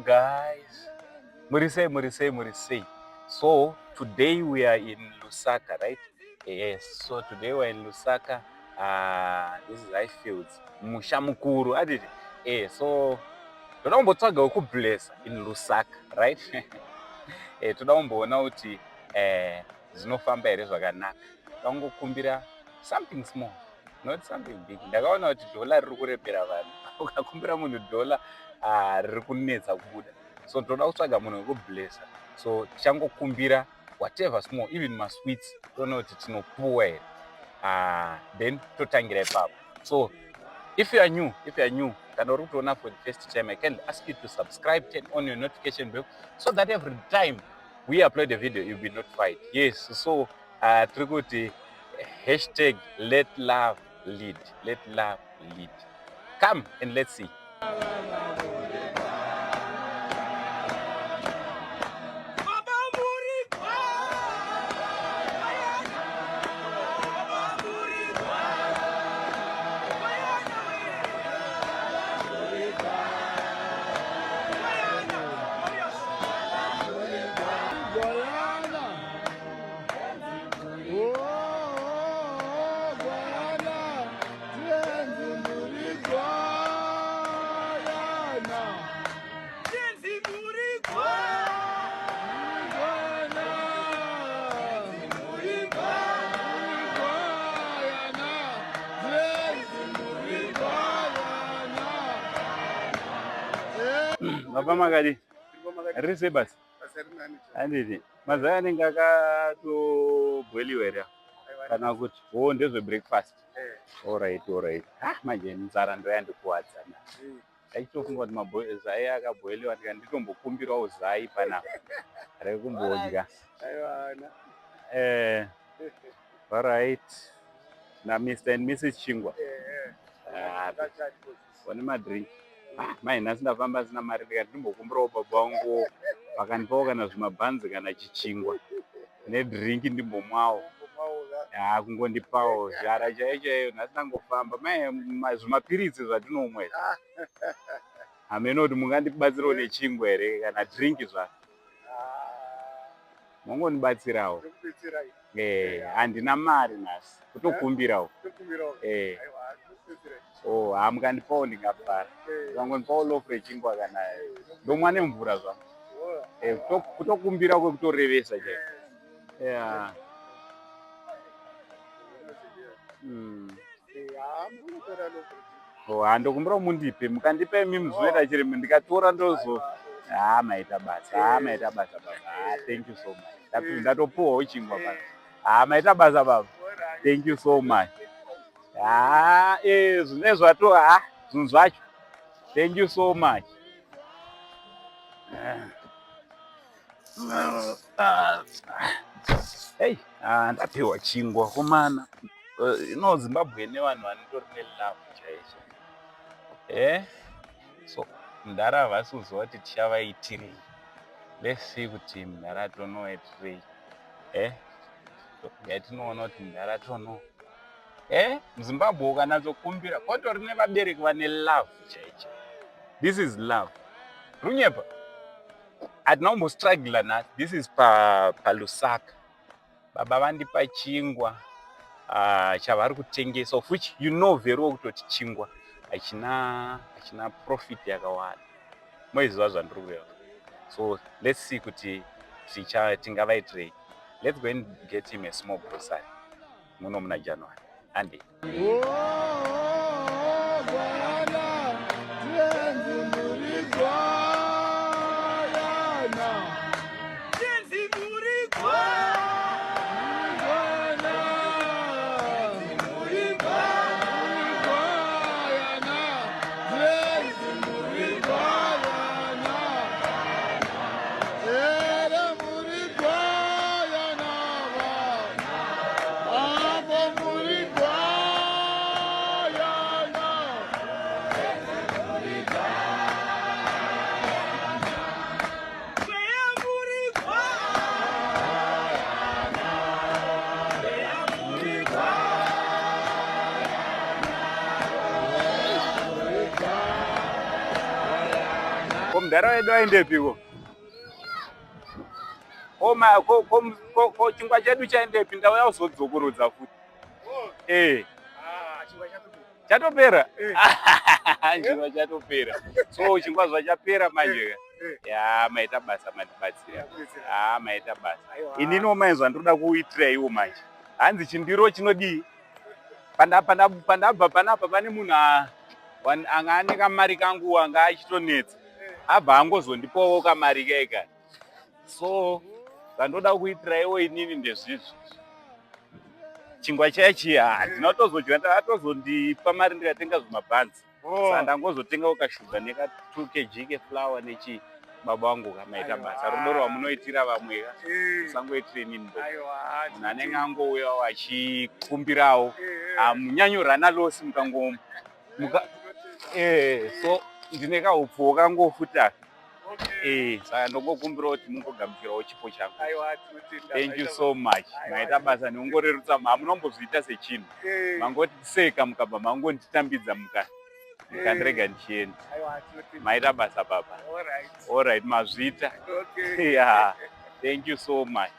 guys. Murise. So today we are in Lusaka, right? Yes. So today we are in Lusaka. This is Highfields. Musha mukuru. Aditi. So toda kumbotsvaga wekublessa in Lusaka, right? Toda kumboona kuti zvinofamba here zvakanaka. Toda something small, not something big. Ndakaona kuti dollar riri kurepera vanhu. Ukakumbira munhu dollar riri kunetsa kubuda. So toda kutsvaga munhu wekublessa. So tichangokumbira whatever small, even masweets. Toona kuti tinopuwa here. Then totangira ipapo. So if you are new, kana uri kutoona for the first time, I can ask you to subscribe, turn on your notification bell, so that every time we upload a video, you'll be notified. Yes, so tiri kuti hashtag let love lead. Come and let's see. Baba Magadi, rise basi. Anditi, mazaya anenge akatobweliwa here kana kuti ndezve breakfast. Alright. Manje nzara ndo yandikuwadza. Ndaichitofunga kuti mazai akabweliwa nditombokumbirawo zai panapa rekumbodya. Alright. Na Mr. and Mrs. Chingwa. One madrink. Mai nhasi ndafamba sina mari ndikati ndimbokumbirawo baba wangu vakandipawo kana zvimabhanzi kana chichingwa nedrinki ndimbomwawo. Kungondipawo zhara chaiyo nhasi ndangofamba. Mai zvimapiritsi zvatinomwa hameno kuti mungandibatsirawo nechingwa here kana drinki zvako. Mongonibatsirawo. Handina mari nhasi kutokumbirawo. Mukandipawo ndingafara. Mukangonipawo lofu rechingwa kana ndomwa nemvura zvangu. Kutokumbira kwekutorevesa chaiyo. Handokumbira mundipe, mukandipa imimi zvinoita chirembo ndikatora ndozo. Maita basa baba. Thank you so much. Ndatopuwawo chingwa baba. Maita basa baba. Thank you so much. Zvine zvato zvinhu zvacho. Thank you so much. Ndapiwa chingwa komana. Zimbabwe nevanhu vanotori nelove chaizvo. So mudhara havasi kuziva kuti tichavaitirii. Let's see kuti mudhara tonoitirei. Yatinoona kuti mudhara tono. Muzimbabwe ukanatsokumbira kwatori nevabereki vane love chaicho. This is love. Runyepa. Hatina kumbostruggle nhasi. This is paLusaka. Baba vandipa chingwa chavari kutengesa, of which you know very well kutoti chingwa hachina profit yakawanda. Moiziva zvandiri kureva. So let's see kuti tingavaitirei. Let's go and get him a small grocery. Muno muna January. Andy. mudhara wedu aendepiko? Chingwa chedu chaendepi? Ndauya kuzodzokorodza futi. Chatopera? Chingwa chatopera. So chingwa zvachapera manje. Ya maita basa mandibatsira. Maita basa. Inini maizwa ndoda kuitira iwo manje. Hanzi chindiro chinodi pandabva panapa pane munhu anga ane kamari kangu anga achitonetsa. Abva angozondipawo kamari kega. So ndoda kuitira iwo inini ndezvizvi. Chingwa chachiya ndinotozodya ndatozondipa mari ndikatenga zvimabhanzi. Saka ndangozotengawo kashuga neka 2 kg keflour nechi baba wangu kamaita basa. Rudo rwamunoitira vamwe musangoitira inini ndo. Munhu anenge angouyawo achikumbirawo munyanyorana losi mukango so ndine kaupfu kangofuta. Saka ndongokumbirawo kuti mungogamuchirawo chipo changu. Thank you so much. Maita basa neungorerutsa munombozviita sechinhu. Mangoti seka mukabva mangonditambidza mukandirega ndichienda. Maita basa baba. All right, mazvita. Yeah. Thank you so much.